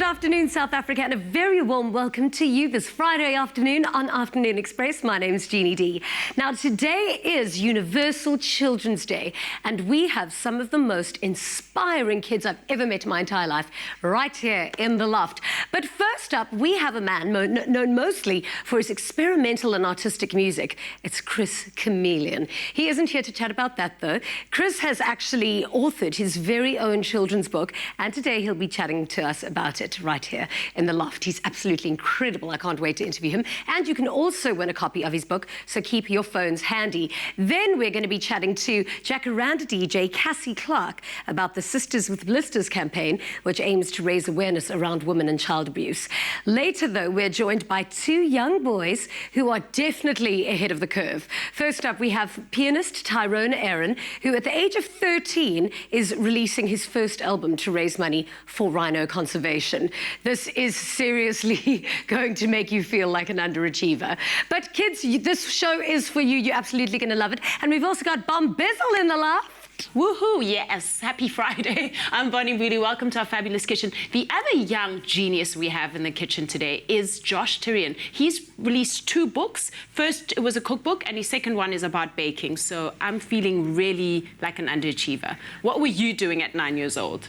afternoon, South Africa, and a very warm welcome to you this Friday afternoon on Afternoon Express. My name's Jeannie D. Now, today is Universal Children's Day, and we have some of the most inspiring kids I've ever met in my entire life right here in the loft. But first up, we have a man known mostly for his experimental and artistic music. It's Chris Chameleon. He isn't here to chat about that, though. Chris has actually authored his very own children's book, and today he'll be chatting to us about it right here in the loft. He's absolutely incredible. I can't wait to interview him. And you can also win a copy of his book, so keep your phones handy. Then we're going to be chatting to Jacaranda DJ Cassy Clarke about the Sisters with Blisters campaign, which aims to raise awareness around women and child abuse. Later, though, we're joined by two young boys who are definitely ahead of the curve. First up, we have pianist Tyrone Aaron, who at the age of 13 is releasing his first album to raise money for rhino conservation. This is seriously going to make you feel like an underachiever. But kids, this show is for you. You're absolutely going to love it. And we've also got Bizzle in the loft. Woohoo, yes, happy Friday. I'm Bonnie Really. Welcome to our fabulous kitchen. The other young genius we have in the kitchen today is Josh Tyrion. He's released 2 books. First, it was a cookbook, and his second one is about baking. So I'm feeling really like an underachiever. What were you doing at 9 years old?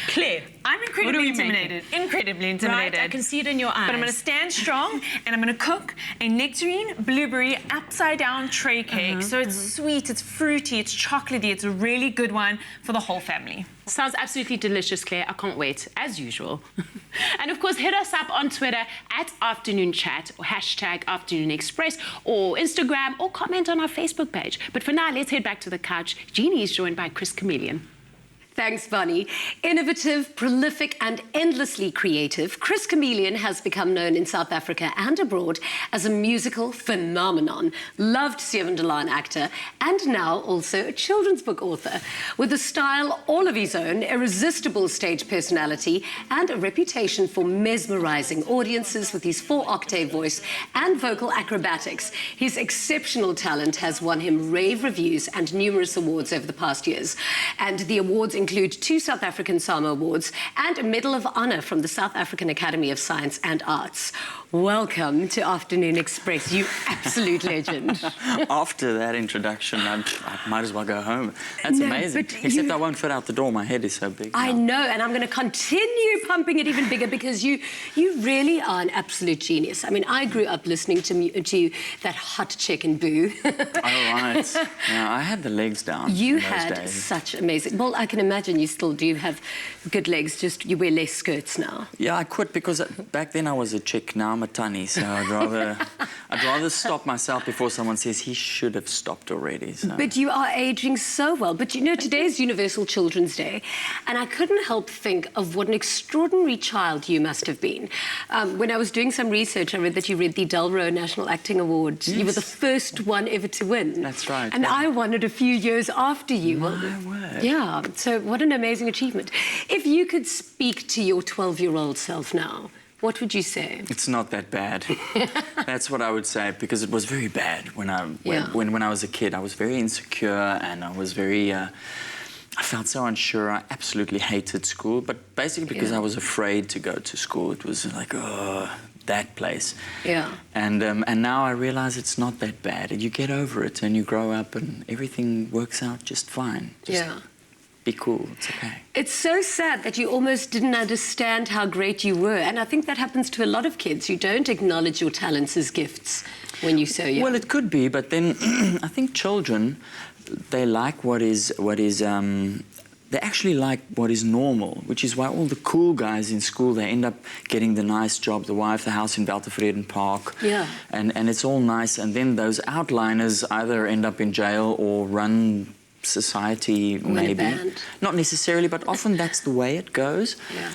Claire, I'm incredibly intimidated. Incredibly intimidated. Right, I can see it in your eyes. But I'm going to stand strong, and I'm going to cook a nectarine blueberry upside-down tray cake. So it's sweet, it's fruity, it's chocolatey. It's a really good one for the whole family. Sounds absolutely delicious, Claire. I can't wait, as usual. And of course, hit us up on Twitter at Afternoon Chat, or hashtag Afternoon Express, or Instagram, or comment on our Facebook page. But for now, let's head back to the couch. Jeannie is joined by Chris Chameleon. Thanks, Bonnie. Innovative, prolific, and endlessly creative, Chris Chameleon has become known in South Africa and abroad as a musical phenomenon, loved Seven-Delaan actor, and now also a children's book author. With a style all of his own, irresistible stage personality, and a reputation for mesmerizing audiences with his 4-octave voice and vocal acrobatics, his exceptional talent has won him rave reviews and numerous awards over the past years. And the awards include 2 South African SAMA Awards and a Medal of Honor from the South African Academy of Science and Arts. Welcome to Afternoon Express, you absolute legend. After that introduction, I might as well go home. That's amazing. Except I won't fit out the door. My head is so big. I know, and I'm going to continue pumping it even bigger because you really are an absolute genius. I mean, I grew up listening to that hot chicken boo. All right. Yeah, I had the legs down. You in those had days. such amazing... Well, I can imagine you still do have good legs, just you wear less skirts now. Yeah, I quit because back then I was a chick. Now I'm a tunny, so I'd rather stop myself before someone says he should have stopped already. So. But you are aging so well. But you know, today is Universal Children's Day, and I couldn't help think of what an extraordinary child you must have been. When I was doing some research, I read that you read the Delro National Acting Award. Yes. You were the first one ever to win. That's right. And I won it a few years after you. My word. Yeah, so what an amazing achievement. If you could speak to your 12-year-old self now, what would you say? It's not that bad. That's what I would say, because it was very bad when I was a kid. I was very insecure, and I was very... I felt so unsure. I absolutely hated school, but basically because I was afraid to go to school. It was like, oh, that place. Yeah. And now I realize it's not that bad. You get over it, and you grow up, and everything works out just fine. Just be cool. It's okay. It's so sad that you almost didn't understand how great you were, and I think that happens to a lot of kids. You don't acknowledge your talents as gifts when you're so young. Well, it could be, but then I think children, they like they actually like what is normal, which is why all the cool guys in school, they end up getting the nice job, the wife, the house in Beltevreden Park. Yeah. And it's all nice. And then those outliners either end up in jail or run society, maybe. Not necessarily, but often that's the way it goes. Yeah.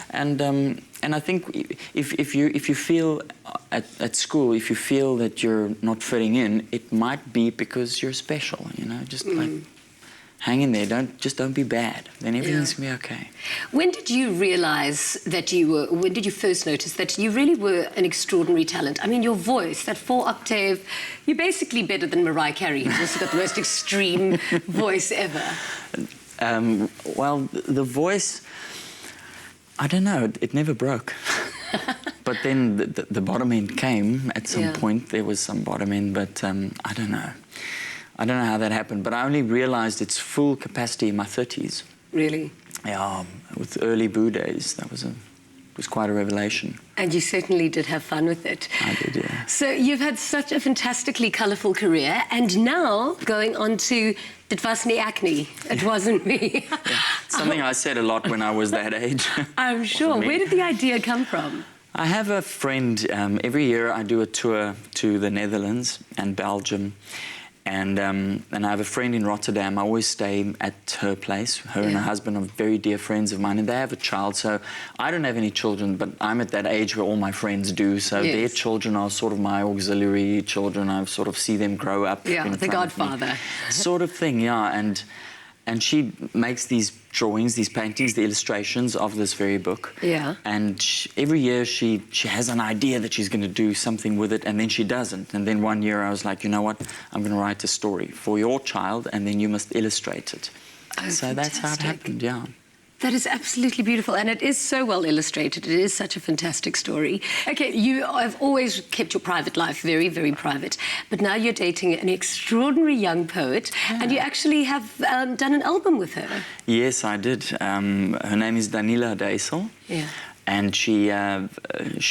And I think if you feel at school, if you feel that you're not fitting in, it might be because you're special, you know, just like hang in there, don't be bad, then everything's gonna be okay. When did you realize that when did you first notice that you really were an extraordinary talent? I mean, your voice, that 4-octave, you're basically better than Mariah Carey. You've also got the most extreme voice ever. Well, the voice, I don't know. It never broke. But then the bottom end came at some point. There was some bottom end, but I don't know. I don't know how that happened, but I only realized its full capacity in my 30s. Really? Yeah, with early Boo days, it was quite a revelation. And you certainly did have fun with it. I did, yeah. So you've had such a fantastically colourful career, and now going on to Dit was nie ek nie. It wasn't me. Something I said a lot when I was that age. I'm sure. Where did the idea come from? I have a friend, every year I do a tour to the Netherlands and Belgium. And I have a friend in Rotterdam. I always stay at her place. Her and her husband are very dear friends of mine, and they have a child. So I don't have any children, but I'm at that age where all my friends do. So their children are sort of my auxiliary children. I sort of see them grow up. Yeah, the godfather. Sort of thing, yeah. And she makes these drawings, these paintings, the illustrations of this very book. Yeah. And every year she has an idea that she's going to do something with it, and then she doesn't. And then one year I was like, you know what? I'm going to write a story for your child, and then you must illustrate it. Oh, so that's how it happened, yeah. That is absolutely beautiful, and it is so well illustrated. It is such a fantastic story. Okay, you have always kept your private life very, very private, but now you're dating an extraordinary young poet, and you actually have done an album with her. Yes, I did. Her name is Daniela Deisel. Yeah. And she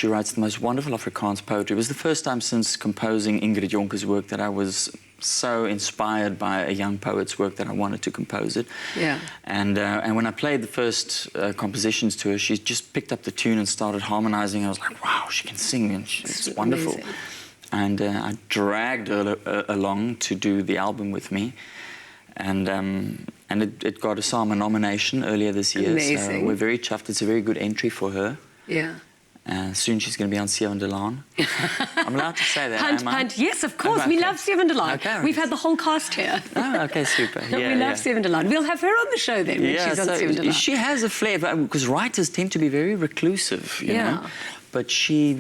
writes the most wonderful Afrikaans poetry. It was the first time since composing Ingrid Jonker's work that I was so inspired by a young poet's work that I wanted to compose it. Yeah. And when I played the first compositions to her, she just picked up the tune and started harmonizing. I was like, wow, she can sing, and it's wonderful. Amazing. And I dragged her along to do the album with me. And it got a SAMA nomination earlier this year. Amazing. So we're very chuffed. It's a very good entry for her. Yeah. Soon she's going to be on Sewende Laan. I'm allowed to say that, Punt, am I? punt. Yes, of course. Okay. We love Sewende Laan. Okay. We've had the whole cast here. Oh, okay, super. Yeah, we love Sewende Laan. We'll have her on the show then when she's on Sewende Laan. She has a flair, because writers tend to be very reclusive, you know. But she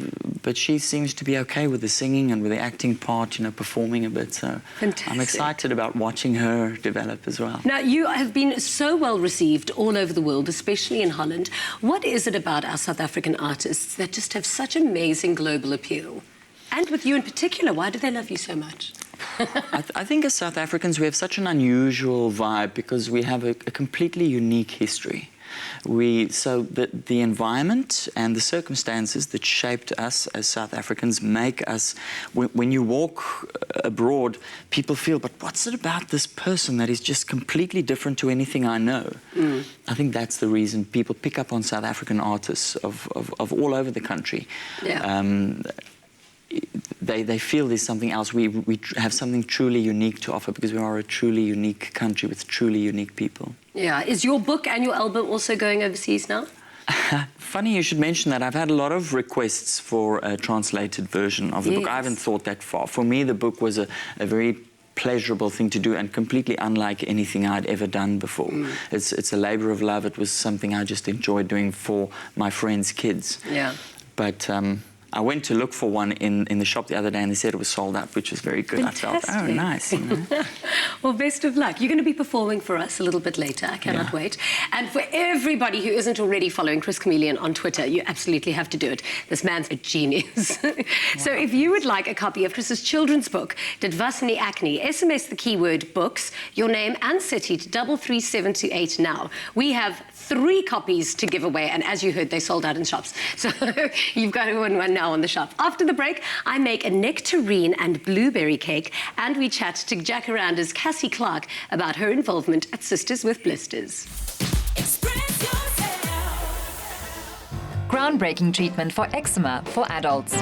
seems to be okay with the singing and with the acting part, you know, performing a bit. So fantastic. I'm excited about watching her develop as well. Now, you have been so well received all over the world, especially in Holland. What is it about our South African artists that just have such amazing global appeal? And with you in particular, why do they love you so much? I think as South Africans, we have such an unusual vibe because we have a completely unique history. So the environment and the circumstances that shaped us as South Africans make us, when you walk abroad, people feel, but what's it about this person that is just completely different to anything I know? I think that's the reason people pick up on South African artists of all over the country. Yeah. They feel there's something else. We have something truly unique to offer because we are a truly unique country with truly unique people. Yeah. Is your book and your album also going overseas now? Funny you should mention that. I've had a lot of requests for a translated version of the book. I haven't thought that far. For me, the book was a very pleasurable thing to do and completely unlike anything I'd ever done before. It's a labor of love. It was something I just enjoyed doing for my friends' kids. Yeah. But I went to look for one in the shop the other day, and they said it was sold out, which was very good. Fantastic. I felt, oh, nice. You know? Well, best of luck. You're going to be performing for us a little bit later. I cannot wait. And for everybody who isn't already following Chris Chameleon on Twitter, you absolutely have to do it. This man's a genius. So if you would like a copy of Chris's children's book, Dit was nie ek nie, SMS the keyword books, your name and city to 33728 now. We have 3 copies to give away, and as you heard, they sold out in shops. So you've got to win one now on the shop. After the break, I make a nectarine and blueberry cake, and we chat to Jacaranda's Cassy Clarke about her involvement at Sisters with Blisters. Groundbreaking treatment for eczema for adults.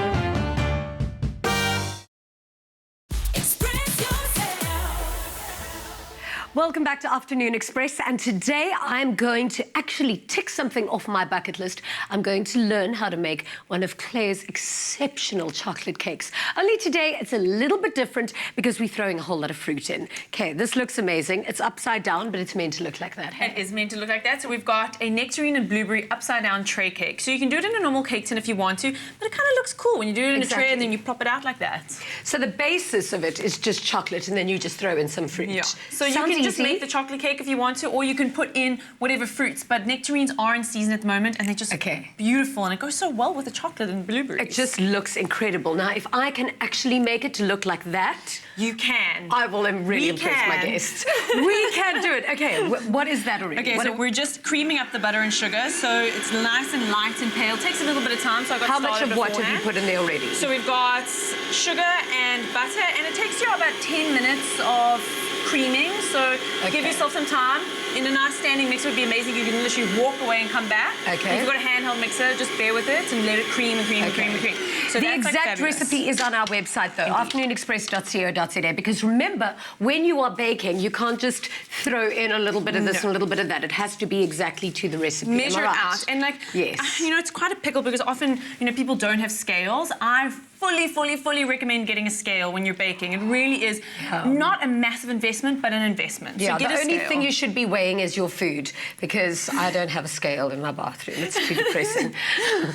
Welcome back to Afternoon Express, and today I'm going to actually tick something off my bucket list. I'm going to learn how to make one of Claire's exceptional chocolate cakes. Only today it's a little bit different because we're throwing a whole lot of fruit in. Okay, this looks amazing. It's upside down, but it's meant to look like that. Hey? It is meant to look like that. So we've got a nectarine and blueberry upside down tray cake. So you can do it in a normal cake tin if you want to, but it kind of looks cool when you do it in a tray and then you plop it out like that. So the basis of it is just chocolate, and then you just throw in some fruit. Yeah. So you can just make the chocolate cake if you want to, or you can put in whatever fruits. But nectarines are in season at the moment, and they're just beautiful, and it goes so well with the chocolate and blueberries. It just looks incredible. Now, if I can actually make it to look like that, you can. I will really impress my guests. We can do it. Okay, what is that already? Okay, so we're just creaming up the butter and sugar, so it's nice and light and pale. It takes a little bit of time, so I got How much started of what beforehand. have you put in there already? So we've got sugar and butter, and it takes you about 10 minutes of creaming, so give yourself some time. In a nice standing mixer would be amazing. You can literally walk away and come back. Okay. If you've got a handheld mixer, just bear with it and let it cream and cream and cream and cream. So the that's exact recipe is on our website, though, afternoonexpress.co.za, because remember, when you are baking, you can't just throw in a little bit of this and a little bit of that. It has to be exactly to the recipe. Measure it out. And you know, it's quite a pickle because often, you know, people don't have scales. I fully recommend getting a scale when you're baking. It really is not a massive investment, but an investment. Yeah, so get the a only scale. thing you should be weighing is your food, because I don't have a scale in my bathroom. It's too depressing.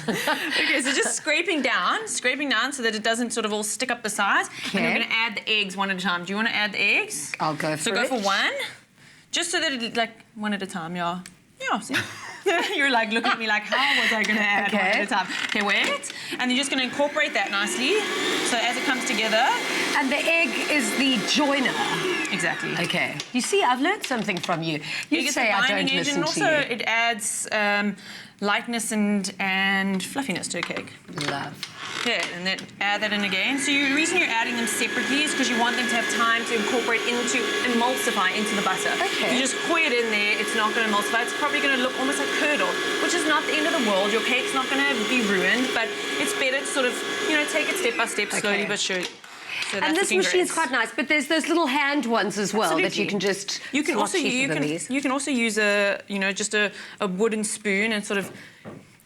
Okay, so just scraping down so that it doesn't sort of all stick up the sides. And we're going to add the eggs one at a time. Do you want to add the eggs? I'll go for it. So go for one, just so that it, like, one at a time, yeah. Yeah, see? You're like looking at me like, how was I going to add one at a time? Okay, wait. And you're just going to incorporate that nicely. So as it comes together. And the egg is the joiner. Exactly. Okay. You see, I've learned something from you. You say I don't listen and also to you. it adds lightness and fluffiness to a cake. Love. Yeah, and then add that in again. So the reason you're adding them separately is because you want them to have time to emulsify into the butter. Okay. If you just pour it in there, it's not going to emulsify. It's probably going to look almost like curdle, which is not the end of the world. Your cake's not going to be ruined, but it's better to sort of, you know, take it step by step, slowly but surely. So And this machine's quite nice, but there's those little hand ones as well that you can just. You can also use a, you know, just a wooden spoon and sort of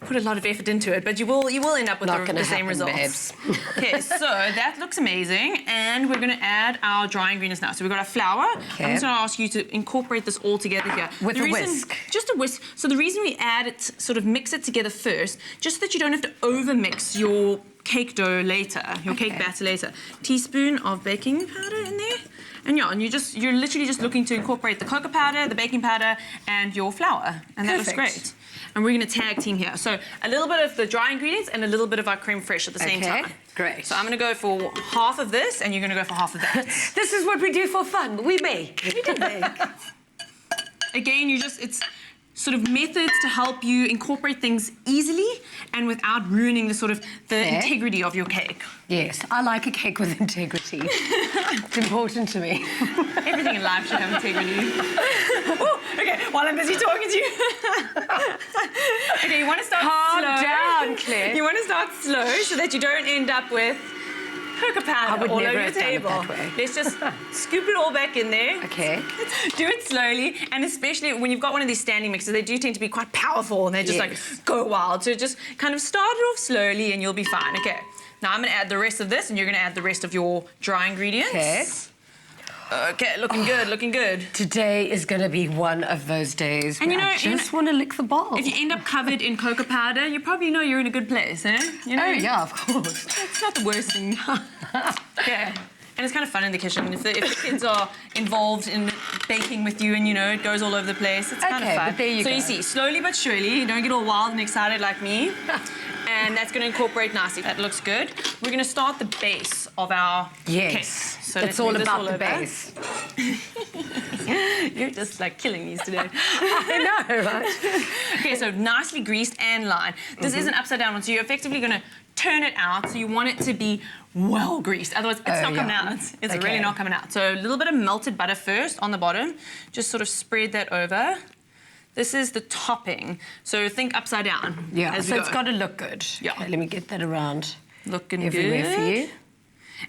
put a lot of effort into it, but you will end up with the same results. Okay, so that looks amazing, and we're going to add our dry ingredients now. So we've got our flour. Okay. I'm just going to ask you to incorporate this all together here. With a whisk. Just a whisk. So the reason we add it, sort of mix it together first, just so that you don't have to over-mix your cake dough later, your cake batter later. Teaspoon of baking powder in there. And you're literally just looking to incorporate the cocoa powder, the baking powder, and your flour. And that looks great. And we're going to tag team here. So a little bit of the dry ingredients and a little bit of our creme fraiche at the same time. Great. So I'm going to go for half of this, and you're going to go for half of that. This is what we do for fun. We make. We do make. Again, it's sort of methods to help you incorporate things easily and without ruining the integrity of your cake. Yes, I like a cake with integrity. It's important to me. Everything in life should have integrity. Ooh, okay, while I'm busy talking to you. Okay, you want to start Calm slow. down, Claire. You want to start slow so that you don't end up with cocoa powder all over your table. Let's just scoop it all back in there. Okay. Do it slowly, and especially when you've got one of these standing mixers, they do tend to be quite powerful, and they just like go wild. So just kind of start it off slowly, and you'll be fine. Okay. Now I'm going to add the rest of this, and you're going to add the rest of your dry ingredients. Okay. Okay, looking good, looking good. Today is going to be one of those days where I just want to lick the bowl. If you end up covered in cocoa powder, you probably know you're in a good place, eh? You know? Oh, yeah, of course. It's not the worst thing. Yeah. And it's kind of fun in the kitchen. If the kids are involved in baking with you and, you know, it goes all over the place, it's kind of fun. But there you go. So you see, slowly but surely, you don't get all wild and excited like me. And that's going to incorporate nicely. That looks good. We're going to start the base of our cake. So it's all about the base. You're just like killing these today. I know, right? Okay, so nicely greased and lined. This is an upside down one, so you're effectively going to turn it out. So you want it to be well greased. Otherwise, it's not coming out. It's really not coming out. So a little bit of melted butter first on the bottom. Just sort of spread that over. This is the topping. So think upside down. Yeah, so it's got to look good. Yeah. Okay, let me get that around. Looking everywhere good. For you.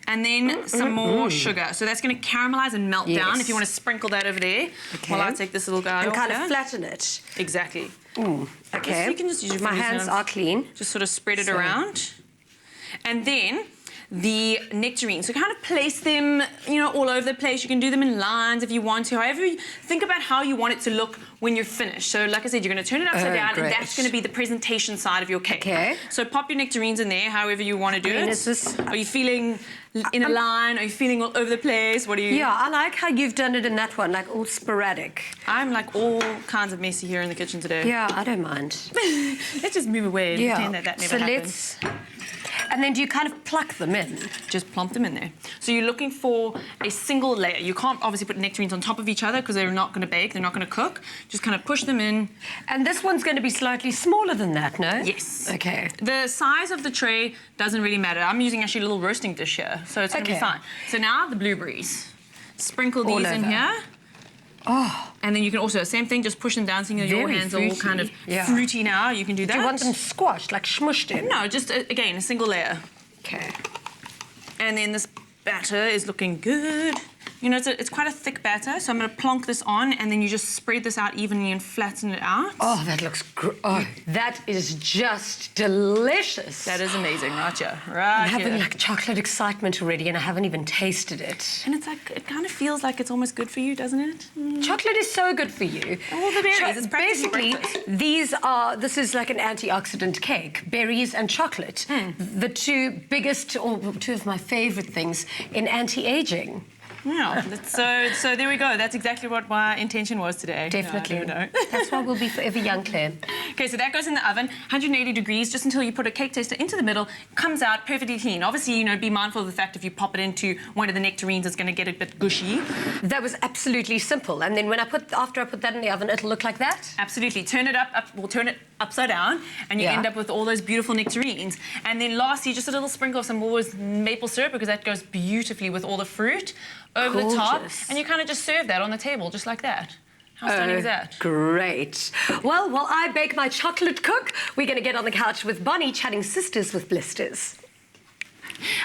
And then some more sugar. So that's going to caramelize and melt down. If you want to sprinkle that over there. Okay. While I take this little guy off kind of flatten it. Exactly. Okay. You can just use your My hands are clean. Just sort of spread it around. And then the nectarine. So kind of place them, all over the place. You can do them in lines if you want to. However, think about how you want it to look when you're finished. So like I said, you're going to turn it upside down, great. and that's going to be the presentation side of your cake. Okay. So pop your nectarines in there, however you want to do it. Are you feeling in a line? Are you feeling all over the place? What are you? Yeah, I like how you've done it in that one, like all sporadic. I'm like all kinds of messy here in the kitchen today. Yeah, I don't mind. Let's just move away and pretend that never happened. And then do you kind of pluck them in? Just plump them in there. So you're looking for a single layer. You can't obviously put nectarines on top of each other because they're not going to bake, they're not going to cook. Just kind of push them in. And this one's going to be slightly smaller than that, no? Yes. Okay. The size of the tray doesn't really matter. I'm using actually a little roasting dish here, so it's going to be fine. So now the blueberries. Sprinkle these in here. Oh. And then you can also, same thing, just push them down, seeing that your hands are all kind of fruity now. You can do that. Do you want them squashed, like smushed in? No, just, again, a single layer. Okay. And then this batter is looking good. It's quite a thick batter, so I'm going to plonk this on, and then you just spread this out evenly and flatten it out. Oh, that looks that is just delicious. That is amazing, right here. I'm having like chocolate excitement already, and I haven't even tasted it. And it's like, it kind of feels like it's almost good for you, doesn't it? Chocolate is so good for you. All the berries, it's basically, this is like an antioxidant cake, berries and chocolate. The two biggest, or two of my favorite things in anti-aging. Yeah, so there we go. That's exactly what my intention was today. Definitely. No. That's why we'll be forever young, Claire. Okay, so that goes in the oven, 180 degrees, just until you put a cake taster into the middle, comes out perfectly clean. Obviously, be mindful of the fact if you pop it into one of the nectarines, it's going to get a bit gushy. That was absolutely simple. And then after I put that in the oven, it'll look like that? Absolutely. Turn it we'll turn it upside down, and you end up with all those beautiful nectarines. And then lastly, just a little sprinkle of some always maple syrup, because that goes beautifully with all the fruit over the top. And you kind of just serve that on the table, just like that. How stunning is that? Great. Well, while I bake my chocolate cook, we're going to get on the couch with Bonnie chatting sisters with Blisters.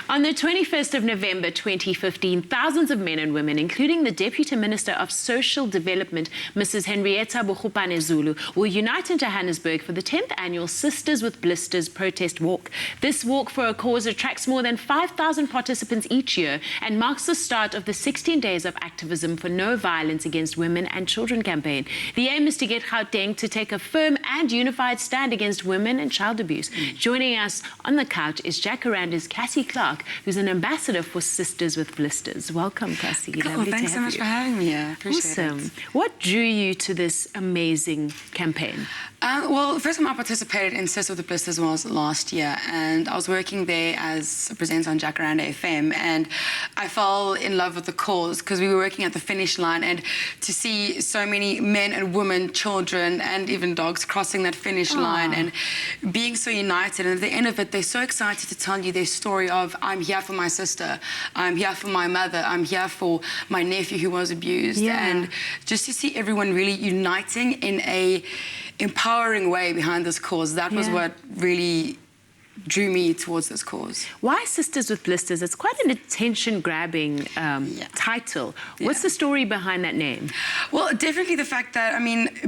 On the 21st of November 2015, thousands of men and women, including the Deputy Minister of Social Development, Mrs. Henrietta Bogopane Zulu, will unite in Johannesburg for the 10th annual Sisters with Blisters protest walk. This walk for a cause attracts more than 5,000 participants each year and marks the start of the 16 days of activism for no violence against women and children campaign. The aim is to get Gauteng to take a firm and unified stand against women and child abuse. Joining us on the couch is Jacaranda's Cassy Clarke, who's an ambassador for Sisters with Blisters. Welcome, Cassy. Cool, thanks so much for having me here. Appreciate it. What drew you to this amazing campaign? Well, the first time I participated in Sisters with Blisters was last year, and I was working there as a presenter on Jacaranda FM, and I fell in love with the cause because we were working at the finish line, and to see so many men and women, children, and even dogs crossing that finish line and being so united, and at the end of it, they're so excited to tell you their story of, I'm here for my sister, I'm here for my mother, I'm here for my nephew who was abused, and just to see everyone really uniting in a empowering way behind this cause, that was what really drew me towards this cause. Why Sisters with Blisters? It's quite an attention-grabbing title. What's the story behind that name? Well, definitely the fact that,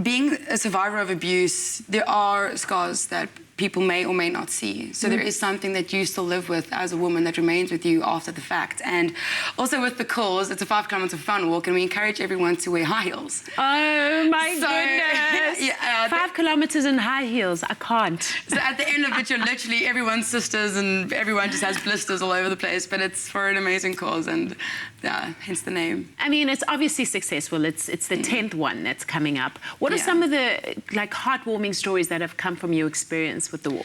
being a survivor of abuse, there are scars that people may or may not see. So there is something that you still live with as a woman that remains with you after the fact. And also with the cause, it's a 5 kilometer fun walk, and we encourage everyone to wear high heels. Oh my goodness! 5 kilometers in high heels, I can't. So at the end of it, you're literally everyone's sisters, and everyone just has blisters all over the place, but it's for an amazing cause, and hence the name. It's obviously successful. It's the 10th one that's coming up. What are some of the heartwarming stories that have come from your experience with the war?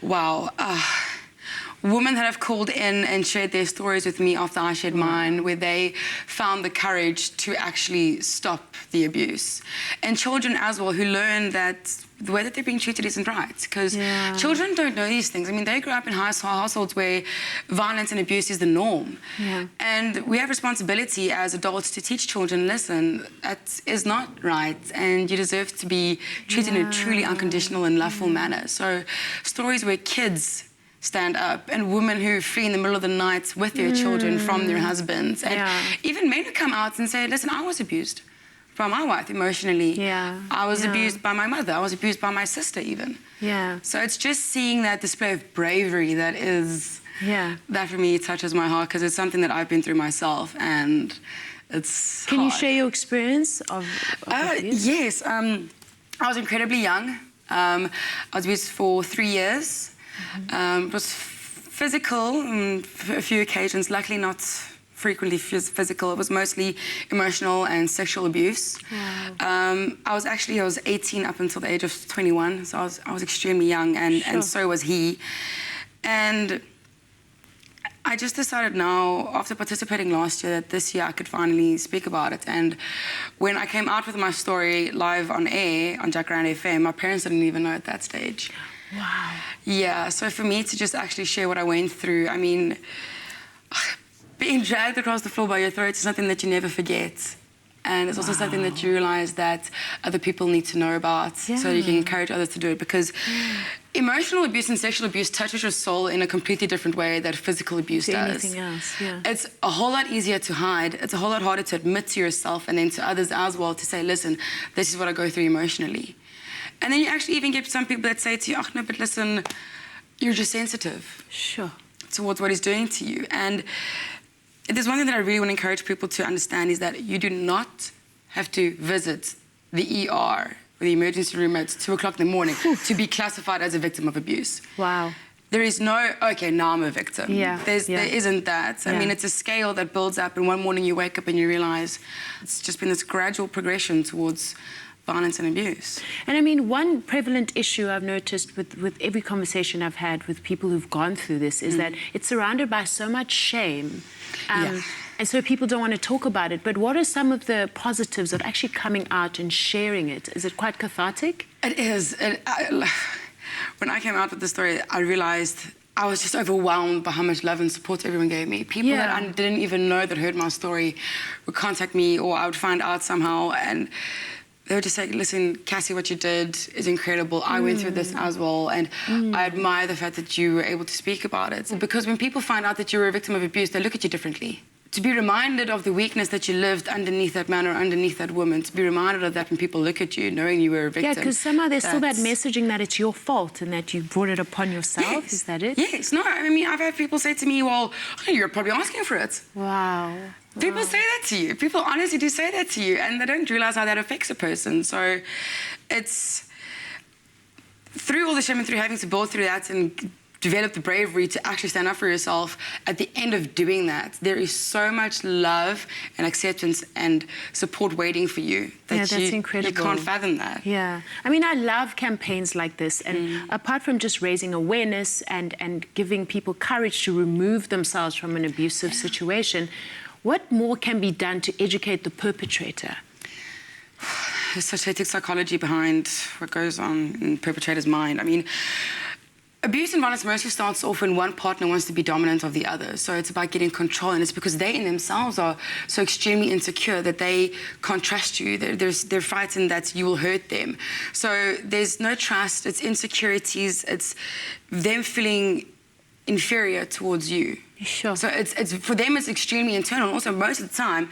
Wow. Women that have called in and shared their stories with me after I shared mine, where they found the courage to actually stop the abuse. And children as well, who learn that the way that they're being treated isn't right, because children don't know these things. They grow up in households where violence and abuse is the norm. And we have responsibility as adults to teach children, listen, that is not right, and you deserve to be treated in a truly unconditional and loveful manner. So stories where kids stand up, and women who flee in the middle of the night with their children from their husbands, and even men who come out and say, listen, I was abused by my wife emotionally. I was abused by my mother. I was abused by my sister even. So it's just seeing that display of bravery that is that for me touches my heart because it's something that I've been through myself, and it's Can you hard. share your experience of abuse? Yes. I was incredibly young. I was abused for 3 years. It was physical on a few occasions, luckily not frequently physical. It was mostly emotional and sexual abuse. Wow. I was 18 up until the age of 21, so I was extremely young, and so was he. And I just decided now, after participating last year, that this year I could finally speak about it. And when I came out with my story live on air on Jacaranda FM, my parents didn't even know at that stage. Wow. Yeah, so for me to just actually share what I went through, I mean, being dragged across the floor by your throat is something that you never forget. And it's also something that you realize that other people need to know about, so you can encourage others to do it. Because emotional abuse and sexual abuse touches your soul in a completely different way that physical abuse does. Anything else, yeah. It's a whole lot easier to hide. It's a whole lot harder to admit to yourself and then to others as well, to say, listen, this is what I go through emotionally. And then you actually even get some people that say to you, oh, no, but listen, you're just sensitive towards what he's doing to you. And there's one thing that I really want to encourage people to understand is that you do not have to visit the ER or the emergency room at 2 o'clock in the morning to be classified as a victim of abuse. Wow. There is no, okay, now I'm a victim. Yeah. There isn't that. I mean, it's a scale that builds up, and one morning you wake up and you realize it's just been this gradual progression towards violence and abuse. And I mean, one prevalent issue I've noticed with every conversation I've had with people who've gone through this is that it's surrounded by so much shame. And so people don't want to talk about it. But what are some of the positives of actually coming out and sharing it? Is it quite cathartic? It is. When I came out with the story, I realized I was just overwhelmed by how much love and support everyone gave me. People that I didn't even know that heard my story would contact me, or I would find out somehow, and they would just say, listen, Cassy, what you did is incredible. I went through this as well, and I admire the fact that you were able to speak about it. Because when people find out that you're a victim of abuse, they look at you differently. To be reminded of the weakness that you lived underneath that man or underneath that woman, to be reminded of that when people look at you, knowing you were a victim. Yeah, because somehow there's still that messaging that it's your fault and that you brought it upon yourself. Yes. Is that it? Yes. No, I mean, I've had people say to me, well, you're probably asking for it. Wow. People say that to you. People honestly do say that to you, and they don't realize how that affects a person. So it's through all the shame and through having to build through that and develop the bravery to actually stand up for yourself. At the end of doing that, there is so much love and acceptance and support waiting for you that that's incredible. You can't fathom that. Yeah. I mean, I love campaigns like this. And apart from just raising awareness and giving people courage to remove themselves from an abusive situation, what more can be done to educate the perpetrator? There's such hectic psychology behind what goes on in the perpetrator's mind. I mean, abuse and violence mostly starts off when one partner wants to be dominant of the other. So it's about getting control, and it's because they in themselves are so extremely insecure that they can't trust you. They're frightened that you will hurt them. So there's no trust, it's insecurities, it's them feeling inferior towards you. Sure. So it's for them it's extremely internal. And also most of the time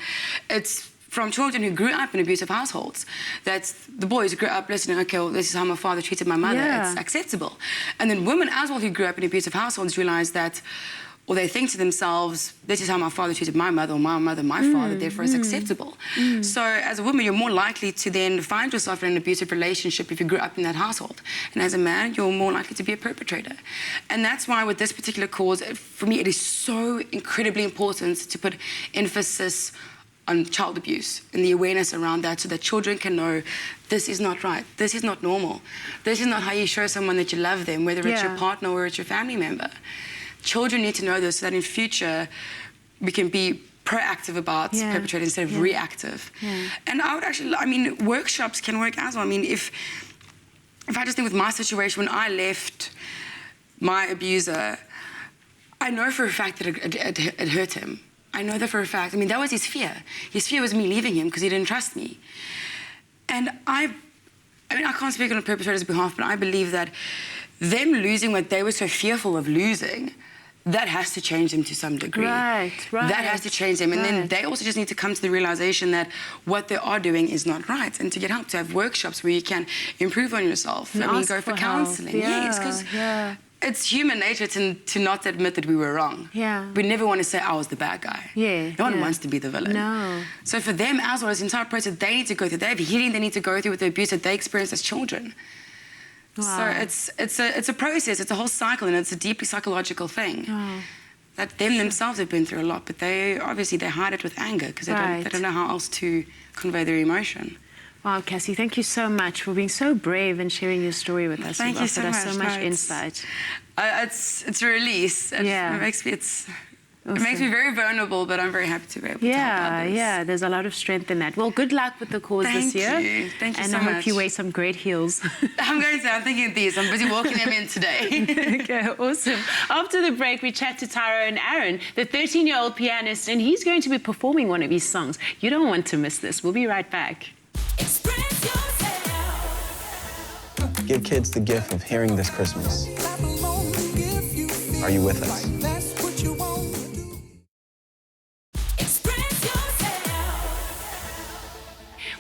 it's from children who grew up in abusive households. That the boys grew up listening, okay, well, this is how my father treated my mother, it's acceptable. And then women as well who grew up in abusive households realize that, or they think to themselves, this is how my father treated my mother, or my mother, my father, therefore it's acceptable. So as a woman, you're more likely to then find yourself in an abusive relationship if you grew up in that household. And as a man, you're more likely to be a perpetrator. And that's why with this particular cause, for me, it is so incredibly important to put emphasis on child abuse and the awareness around that, so that children can know this is not right, this is not normal, this is not how you show someone that you love them, whether it's your partner or it's your family member. Children need to know this so that in future we can be proactive about perpetrators instead of reactive. And I would actually, I mean, workshops can work as well. I mean, if I just think with my situation, when I left my abuser, I know for a fact that it hurt him. I know that for a fact. I mean, that was his fear. His fear was me leaving him because he didn't trust me. And I mean, I can't speak on a perpetrator's behalf, but I believe that them losing what they were so fearful of losing, that has to change them to some degree. Right. That has to change them. And then they also just need to come to the realization that what they are doing is not right, and to get help, to have workshops where you can improve on yourself. And I mean, ask go for help. counseling. Yes, because it's human nature to not admit that we were wrong. Yeah. We never want to say I was the bad guy. Yeah. No one yeah. wants to be the villain. No. So for them as well, this entire process they need to go through, they have healing they need to go through with the abuse that they experienced as children. Wow. So it's a process, it's a whole cycle, and it's a deeply psychological thing. Oh. That them themselves have been through a lot, but they hide it with anger because they don't know how else to convey their emotion. Wow, Cassy, thank you so much for being so brave and sharing your story with us. Thank you so offered much. us so much No, insight. It's a release. It makes me It makes me very vulnerable, but I'm very happy to be able to help others. Yeah, there's a lot of strength in that. Well, good luck with the cause this year. Thank you. Thank you and so I much. hope you wear some great heels. I'm thinking of these. I'm busy walking them in today. Okay, awesome. After the break, we chat to Tyrone Aaron, the 13-year-old pianist, and he's going to be performing one of his songs. You don't want to miss this. We'll be right back. Give kids the gift of hearing this Christmas. Are you with us?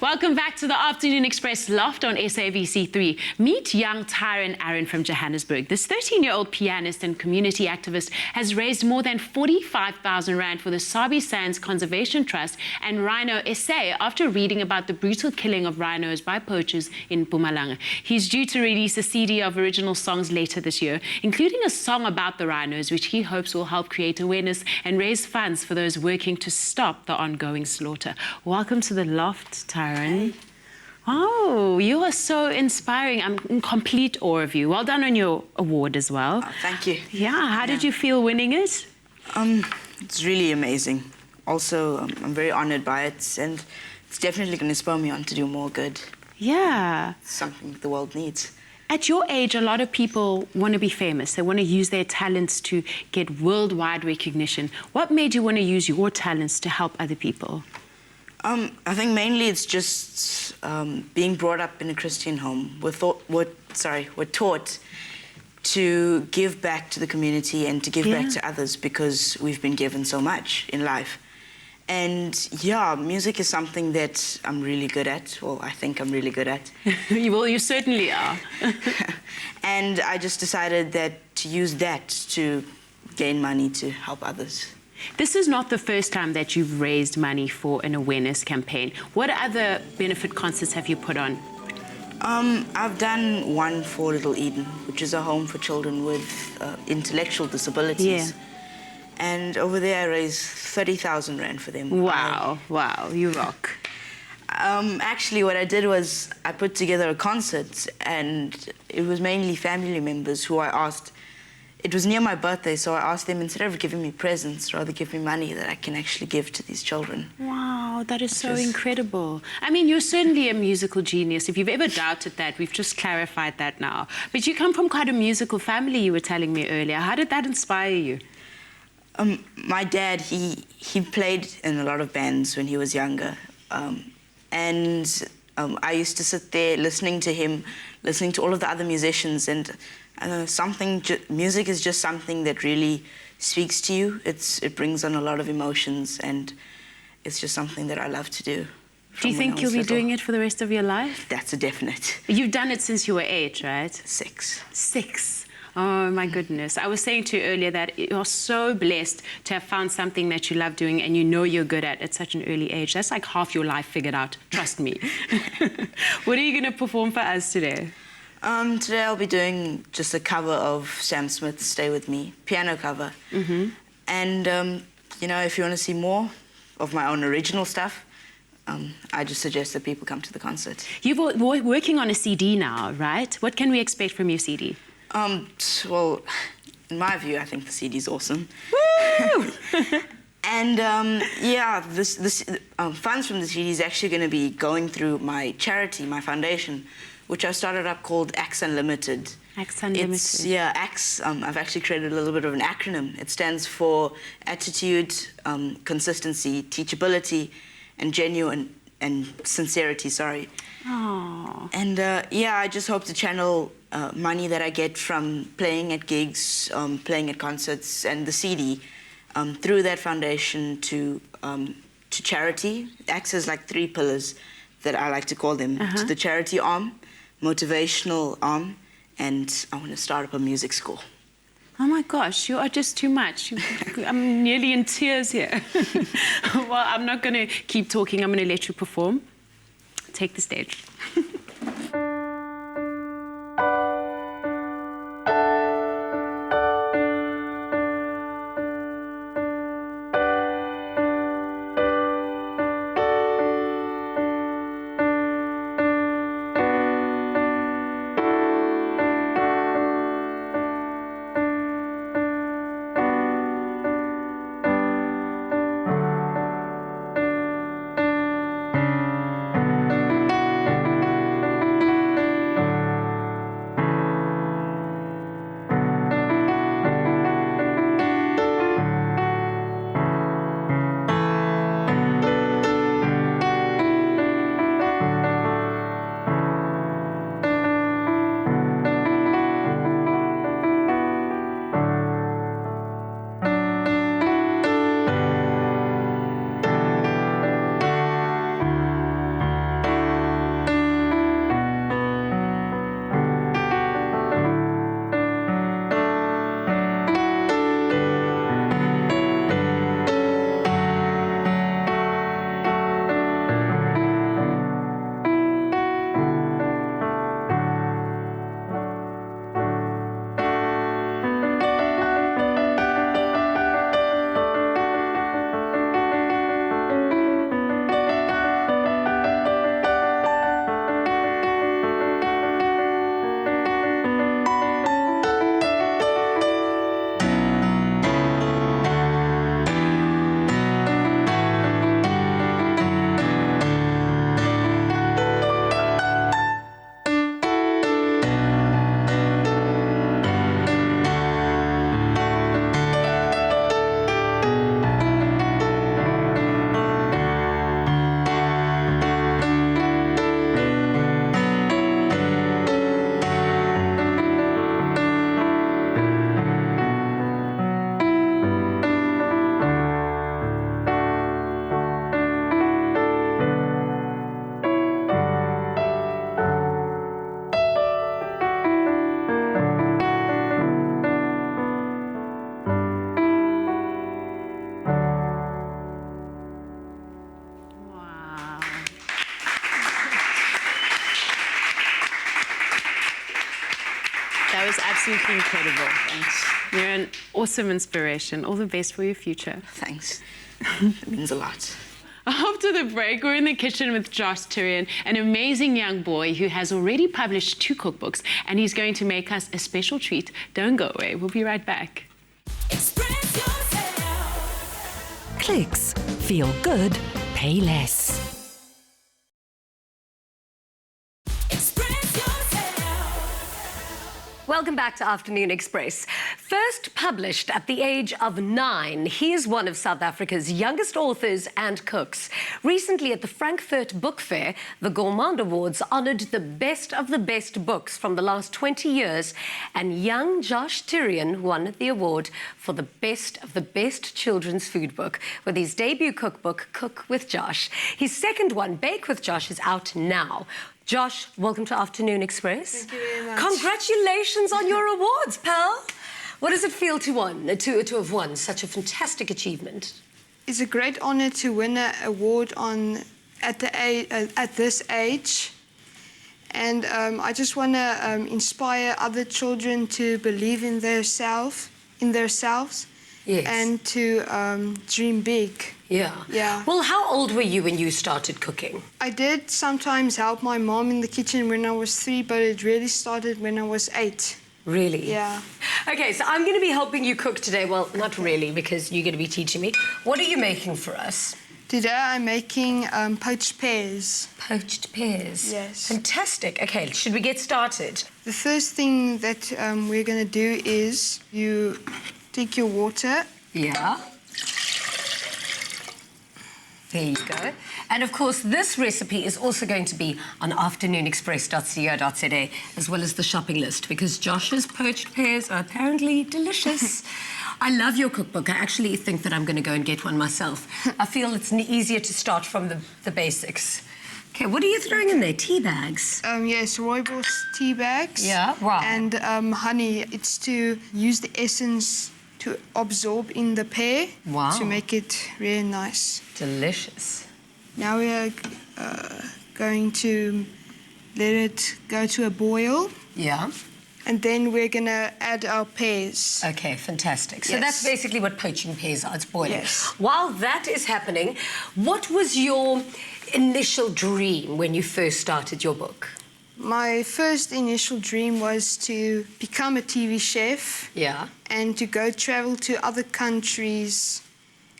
Welcome back to the Afternoon Express Loft on SABC3. Meet young Tyrone Aaron from Johannesburg. This 13-year-old pianist and community activist has raised more than 45,000 rand for the Sabi Sands Conservation Trust and Rhino SA after reading about the brutal killing of rhinos by poachers in Mpumalanga. He's due to release a CD of original songs later this year, including a song about the rhinos, which he hopes will help create awareness and raise funds for those working to stop the ongoing slaughter. Welcome to the Loft, Tyrone. Oh, you are so inspiring. I'm in complete awe of you. Well done on your award as well. Oh, thank you. Yeah, how did you feel winning it? It's really amazing. Also, I'm very honored by it, and it's definitely going to spur me on to do more good. Yeah. It's something the world needs. At your age, a lot of people want to be famous. They want to use their talents to get worldwide recognition. What made you want to use your talents to help other people? I think mainly it's just being brought up in a Christian home. We're taught to give back to the community and to give back to others because we've been given so much in life. And yeah, music is something that I'm really good at. Well, I think I'm really good at. Well, you certainly are. And I just decided that to use that to gain money to help others. This is not the first time that you've raised money for an awareness campaign. What other benefit concerts have you put on? I've done one for Little Eden, which is a home for children with intellectual disabilities. Yeah. And over there I raised 30,000 rand for them. Wow, wow, you rock. Actually, what I did was I put together a concert, and it was mainly family members who I asked. It was near my birthday, so I asked them, instead of giving me presents, rather give me money that I can actually give to these children. Wow, that is so incredible. I mean, you're certainly a musical genius. If you've ever doubted that, we've just clarified that now. But you come from quite a musical family, you were telling me earlier. How did that inspire you? My dad, he played in a lot of bands when he was younger. And I used to sit there listening to him, listening to all of the other musicians, and music is just something that really speaks to you. It brings on a lot of emotions, and it's just something that I love to do. Do you think you'll be doing it for the rest of your life? That's a definite. You've done it since you were 8, right? 6. 6. Oh, my goodness. I was saying to you earlier that you're so blessed to have found something that you love doing and you know you're good at such an early age. That's like half your life figured out, trust me. What are you going to perform for us today? Today I'll be doing just a cover of Sam Smith's Stay With Me, piano cover. Mm-hmm. And, you know, if you want to see more of my own original stuff, I just suggest that people come to the concert. You're working on a CD now, right? What can we expect from your CD? Well, in my view, I think the CD's awesome. Woo! And yeah, this funds from the CD is actually going to be going through my charity, my foundation, which I started up called ACTS Unlimited. ACTS Unlimited. ACTS, I've actually created a little bit of an acronym. It stands for Attitude, Consistency, Teachability, and Genuine, and Sincerity, sorry. Aww. And yeah, I just hope to channel money that I get from playing at gigs, playing at concerts, and the CD through that foundation to charity. It acts as like 3 pillars that I like to call them. To the charity arm, motivational arm, and I want to start up a music school. Oh my gosh, you are just too much. I'm nearly in tears here. Well, I'm not going to keep talking. I'm going to let you perform. Take the stage. That was absolutely incredible. Thanks. You're an awesome inspiration. All the best for your future. Thanks. It means a lot. After the break, we're in the kitchen with Josh Tyrion, an amazing young boy who has already published 2 cookbooks, and he's going to make us a special treat. Don't go away. We'll be right back. Express yourself. Clicks. Feel good. Pay less. Welcome back to Afternoon Express. First published at the age of 9, he is one of South Africa's youngest authors and cooks. Recently at the Frankfurt Book Fair, the Gourmand Awards honoured the best of the best books from the last 20 years, and young Josh Tyrion won the award for the best of the best children's food book with his debut cookbook, Cook with Josh. His second one, Bake with Josh, is out now. Josh, welcome to Afternoon Express. Thank you very much. Congratulations on your awards, pal. What does it feel to have won such a fantastic achievement? It's a great honour to win an award at this age. And I just want to inspire other children to believe in themselves, Yes. and to dream big. Yeah. Yeah. Well, how old were you when you started cooking? I did sometimes help my mom in the kitchen when I was 3, but it really started when I was 8. Really? Yeah. Okay, so I'm going to be helping you cook today. Well, not really, because you're going to be teaching me. What are you making for us? Today I'm making poached pears. Poached pears. Yes. Fantastic. Okay, should we get started? The first thing that we're going to do is you take your water. Yeah. There you go. And of course, this recipe is also going to be on afternoonexpress.co.za, as well as the shopping list, because Josh's poached pears are apparently delicious. I love your cookbook. I actually think that I'm going to go and get one myself. I feel it's easier to start from the basics. Okay, what are you throwing in there? Tea bags? Yes, rooibos tea bags. Yeah, wow. And honey. It's to use the essence to absorb in the pear. Wow. To make it really nice. Delicious. Now we are going to let it go to a boil. Yeah. And then we're going to add our pears. Okay, fantastic. So Yes. that's basically what poaching pears are. It's boiling. Yes. While that is happening, what was your initial dream when you first started your book? My first initial dream was to become a TV chef. Yeah. And to go travel to other countries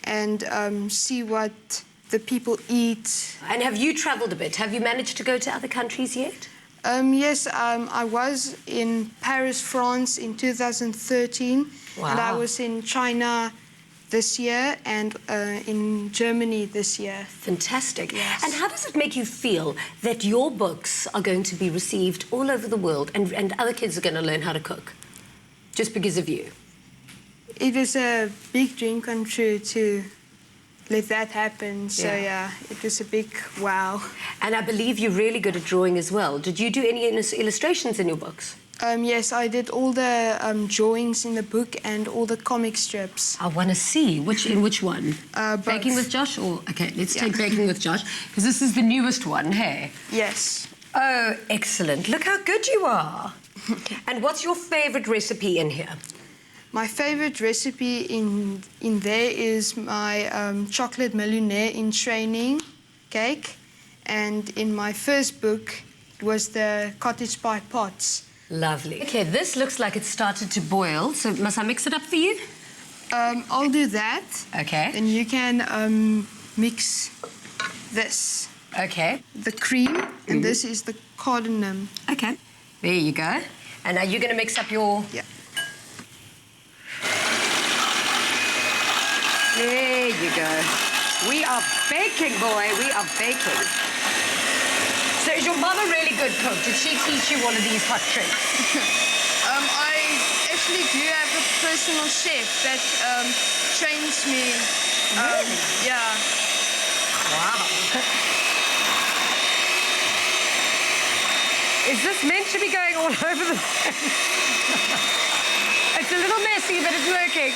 and see what the people eat. And have you travelled a bit? Have you managed to go to other countries yet? Yes, I was in Paris, France in 2013. Wow. And I was in China this year and in Germany this year. Fantastic. Yes. And how does it make you feel that your books are going to be received all over the world and other kids are going to learn how to cook just because of you? It is a big dream come true to let that happen. So yeah, it was a big wow. And I believe you're really good at drawing as well. Did you do any illustrations in your books? Yes, I did all the drawings in the book and all the comic strips. I want to see in which one. Baking with Josh, or okay, let's take Baking with Josh because this is the newest one. Hey. Yes. Oh, excellent! Look how good you are. And what's your favourite recipe in here? My favourite recipe in there is my chocolate millionaire in training cake, and in my first book it was the cottage pie pots. Lovely. Okay, this looks like it started to boil, so must I mix it up for you? I'll do that. Okay. Then you can mix this. Okay. The cream, and this is the cardamom. Okay. There you go. And now you're going to mix up your... Yeah. There you go. We are baking, boy. We are baking. So is your mother really good cook? Did she teach you one of these hot tricks? I actually do have a personal chef that trains me. Really? Yeah. Wow. Is this meant to be going all over the place? It's a little messy, but it's working.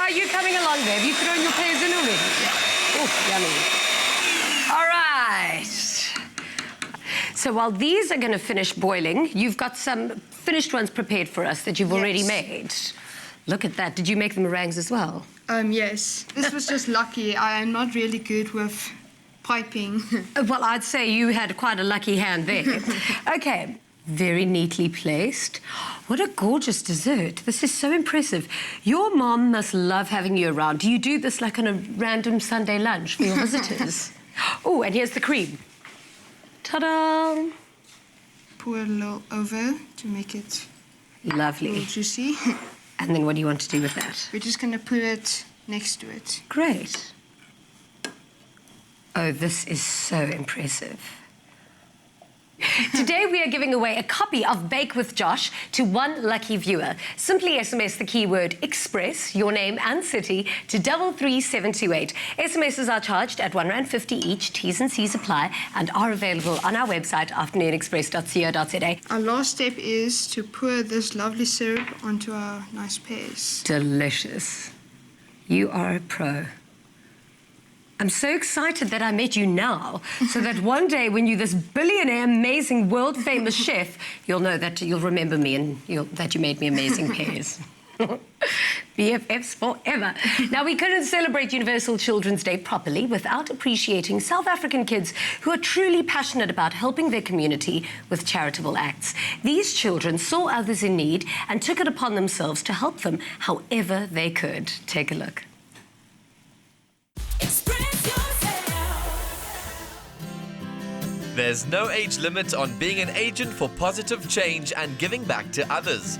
How are you coming along there? Have you thrown your pears in already? Yeah. Oh, yummy. All right. So while these are going to finish boiling, you've got some finished ones prepared for us that you've already made. Look at that. Did you make the meringues as well? Yes. This was just lucky. I am not really good with piping. Well, I'd say you had quite a lucky hand there. Okay. Very neatly placed. What a gorgeous dessert. This is so impressive. Your mom must love having you around. Do you do this like on a random Sunday lunch for your visitors? Oh, and here's the cream. Ta-da! Pour a little over to make it Lovely. a little juicy. And then what do you want to do with that? We're just going to put it next to it. Great. Oh, this is so impressive. Today we are giving away a copy of Bake with Josh to one lucky viewer. Simply SMS the keyword EXPRESS, your name and city, to 33728. SMSs are charged at R1.50 each. T's and C's apply and are available on our website, afternoonexpress.co.za. Our last step is to pour this lovely syrup onto our nice pears. Delicious. You are a pro. I'm so excited that I met you now, so that one day when you're this billionaire, amazing, world-famous chef, you'll know that you'll remember me and that you made me amazing pears. BFFs forever. Now, we couldn't celebrate Universal Children's Day properly without appreciating South African kids who are truly passionate about helping their community with charitable acts. These children saw others in need and took it upon themselves to help them however they could. Take a look. There's no age limit on being an agent for positive change and giving back to others.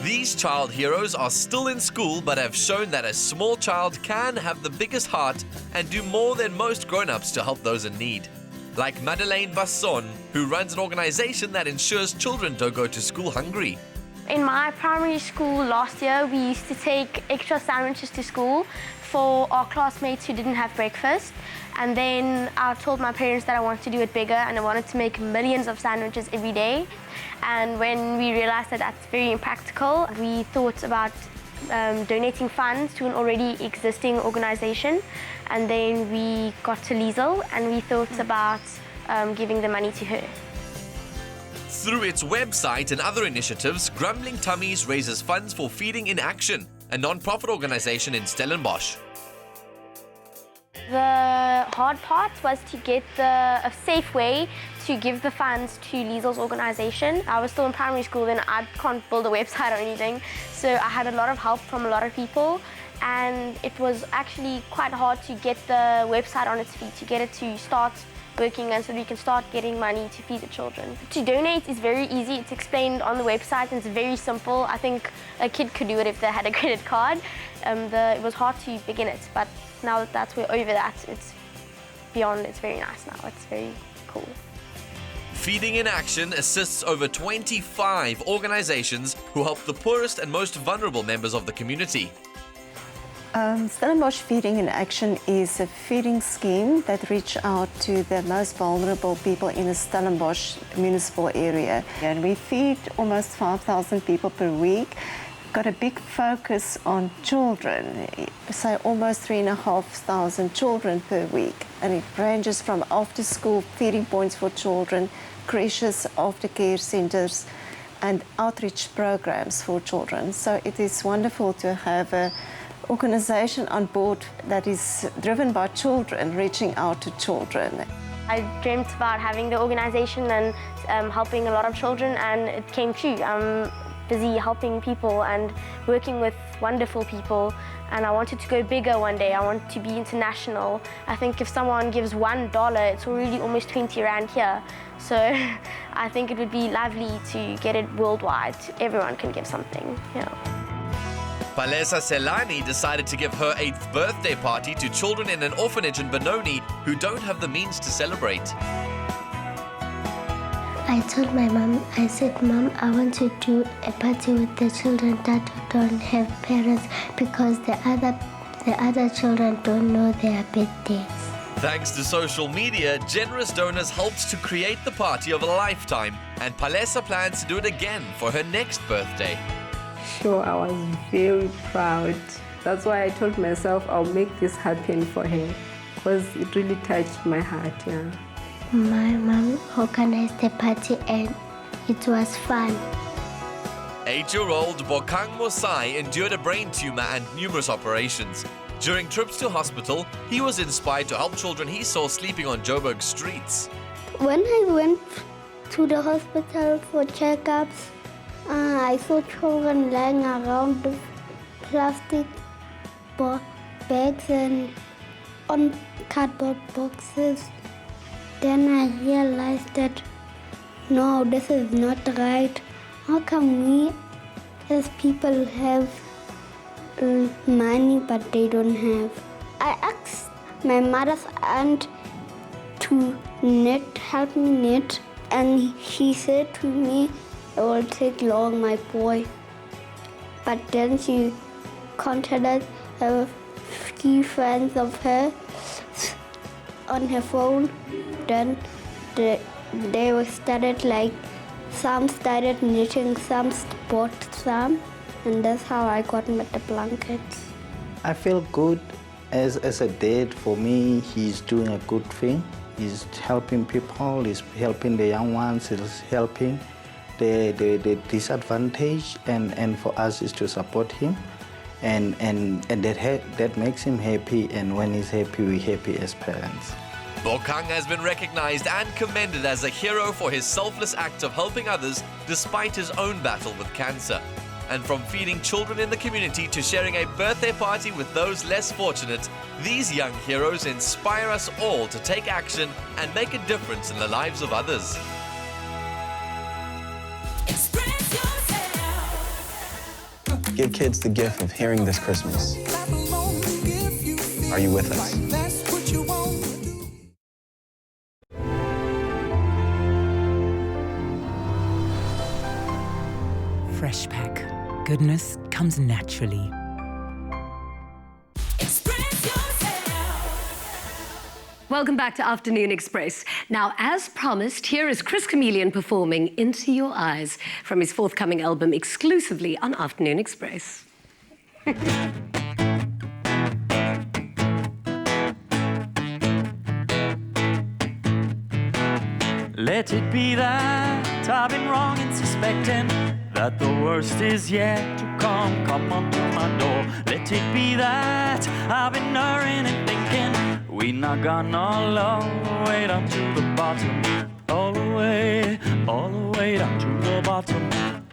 These child heroes are still in school but have shown that a small child can have the biggest heart and do more than most grown-ups to help those in need. Like Madelaine Visser, who runs an organization that ensures children don't go to school hungry. In my primary school last year, we used to take extra sandwiches to school for our classmates who didn't have breakfast. And then I told my parents that I wanted to do it bigger and I wanted to make millions of sandwiches every day. And when we realized that that's very impractical, we thought about donating funds to an already existing organization. And then we got to Liesel and we thought about giving the money to her. Through its website and other initiatives, Grumbling Tummies raises funds for Feeding in Action, a non-profit organization in Stellenbosch. The hard part was to get a safe way to give the funds to Liesel's organization. I was still in primary school then, I can't build a website or anything, so I had a lot of help from a lot of people, and it was actually quite hard to get the website on its feet, to get it to start working and so we can start getting money to feed the children. To donate is very easy. It's explained on the website and it's very simple. I think a kid could do it if they had a credit card. It was hard to begin it, but now that we're over that, it's beyond, it's very nice now. It's very cool. Feeding in Action assists over 25 organizations who help the poorest and most vulnerable members of the community. Stellenbosch Feeding in Action is a feeding scheme that reaches out to the most vulnerable people in the Stellenbosch municipal area. And we feed almost 5,000 people per week. Got a big focus on children, so almost 3,500 children per week. And it ranges from after-school feeding points for children, creches, aftercare centres, and outreach programs for children. So it is wonderful to have a organization on board that is driven by children, reaching out to children. I dreamt about having the organization and helping a lot of children, and it came true. I'm busy helping people and working with wonderful people, and I wanted to go bigger one day. I want to be international. I think if someone gives $1, it's already almost 20 Rand here. So I think it would be lovely to get it worldwide. Everyone can give something. Yeah. Palesa Selani decided to give her 8th birthday party to children in an orphanage in Benoni who don't have the means to celebrate. I told my mom, I said, Mom, I want to do a party with the children that don't have parents because the other children don't know their birthdays. Thanks to social media, generous donors helped to create the party of a lifetime, and Palesa plans to do it again for her next birthday. Sure, I was very proud. That's why I told myself I'll make this happen for her, because it really touched my heart, yeah. My mom organized the party and it was fun. 8-year-old Bokang Mosai endured a brain tumor and numerous operations. During trips to hospital, he was inspired to help children he saw sleeping on Joburg streets. When I went to the hospital for checkups, I saw children lying around the plastic bags and on cardboard boxes. Then I realized that, no, this is not right. How come we as people have money but they don't have? I asked my mother's aunt to help me knit, and she said to me, it will take long, my boy. But then she contacted a few friends of her on her phone. Then they started, like, some started knitting, some bought some, and that's how I got the blankets. I feel good as a dad. For me, he's doing a good thing. He's helping people, he's helping the young ones, he's helping the disadvantaged, and for us is to support him, and that makes him happy, and when he's happy, we're happy as parents. Bokang has been recognized and commended as a hero for his selfless act of helping others despite his own battle with cancer. And from feeding children in the community to sharing a birthday party with those less fortunate, these young heroes inspire us all to take action and make a difference in the lives of others. Give kids the gift of hearing this Christmas. Are you with us? Fresh pack. goodness comes naturally. Welcome back to Afternoon Express. Now, as promised, here is Chris Chameleon performing Into Your Eyes from his forthcoming album exclusively on Afternoon Express. Let it be that I've been wrong in suspecting that the worst is yet to come. Come onto my door. Let it be that I've been erring and thinking we're not gonna all the way down to the bottom. All the way down to the bottom.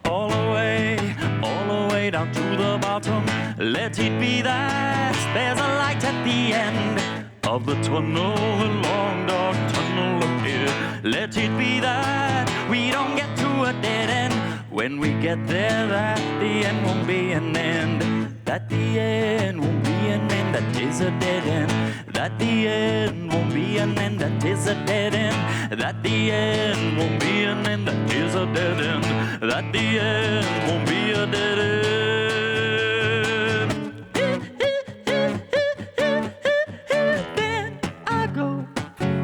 All the way down to the bottom. Let it be that there's a light at the end of the tunnel, the long dark tunnel ahead. Let it be that we don't get to a dead end. When we get there, that the end won't be an end. That the end won't be an end, that is a dead end. That the end won't be an end, that is a dead end. That the end won't be an end, that is a dead end. That the end won't be a dead end. Then I go,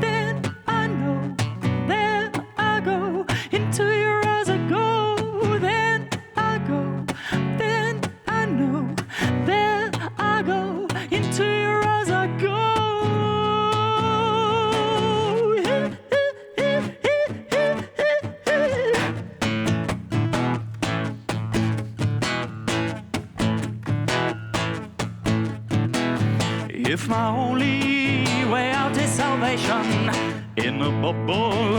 then I know, there I go, into your eyes I go. Then I go, then I know, there I go, into your eyes I go. If my only way out is salvation, in a bubble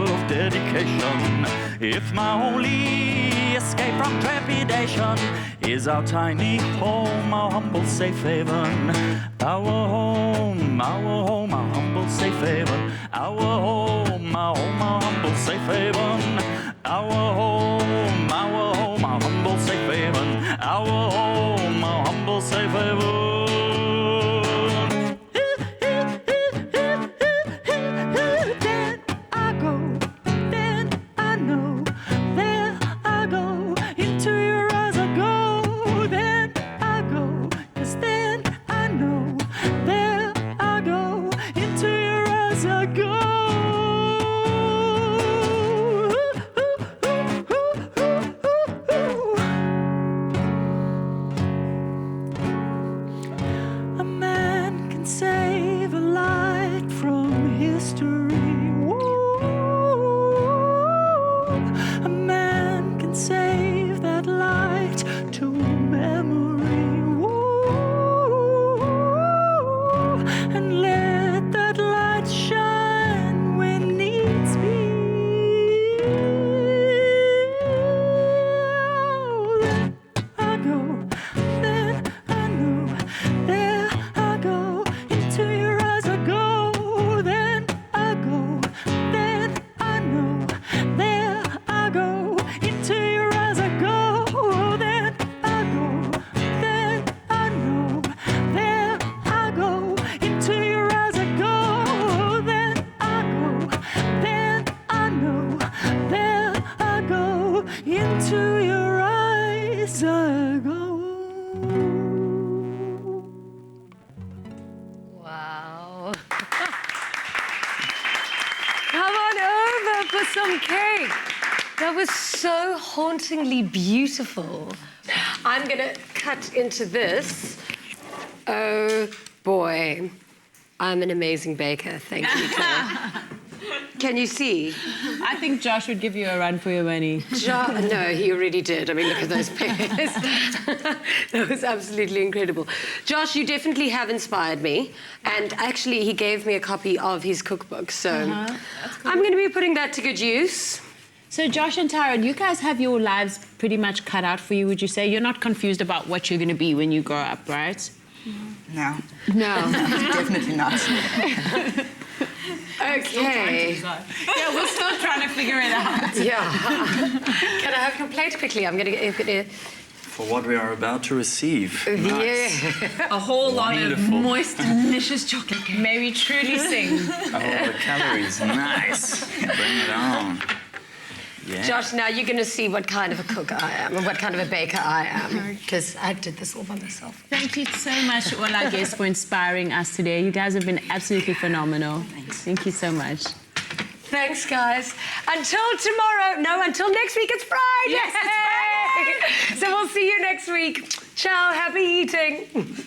of dedication. If my only escape from trepidation is our tiny home, our humble safe haven. Our home, our humble safe haven. Our home, our humble safe haven. Our home, our humble safe haven. Our home, our humble safe haven. Hauntingly beautiful. I'm gonna cut into this. Oh boy, I'm an amazing baker. Thank you, Claire. Can you see? I think Josh would give you a run for your money. No, he already did. I mean, look at those pears. That was absolutely incredible. Josh, you definitely have inspired me. And actually, he gave me a copy of his cookbook. So I'm going to be putting that to good use. So Josh and Tyrone, you guys have your lives pretty much cut out for you, would you say? You're not confused about what you're going to be when you grow up, right? No. No. Definitely not. Okay. Yeah, we're still trying to figure it out. Yeah. Can I have your plate quickly? I'm going to... For what we are about to receive. Nice. Yeah. A whole lot of moist, delicious chocolate cake. May we truly sing. Oh, the calories. Nice. Bring it on. Yeah. Josh, now you're going to see what kind of a cook I am and what kind of a baker I am, because I did this all by myself. Thank you so much, all our guests, for inspiring us today. You guys have been absolutely phenomenal. Thanks. Thank you so much. Thanks, guys. Until tomorrow. No, until next week. It's Friday. Yes, it's Friday. So we'll see you next week. Ciao. Happy eating.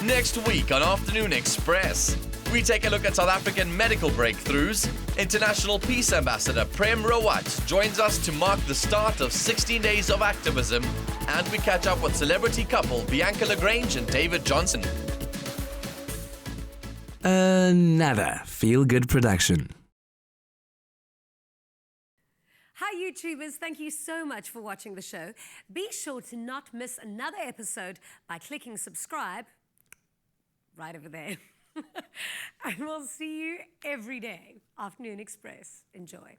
Next week on Afternoon Express, we take a look at South African medical breakthroughs. International Peace Ambassador Prem Rawat joins us to mark the start of 16 days of activism, and we catch up with celebrity couple Bianca LaGrange and David Johnson. Another feel-good production. Hi, YouTubers. Thank you so much for watching the show. Be sure to not miss another episode by clicking subscribe right over there. And we'll see you every day. Afternoon Express. Enjoy.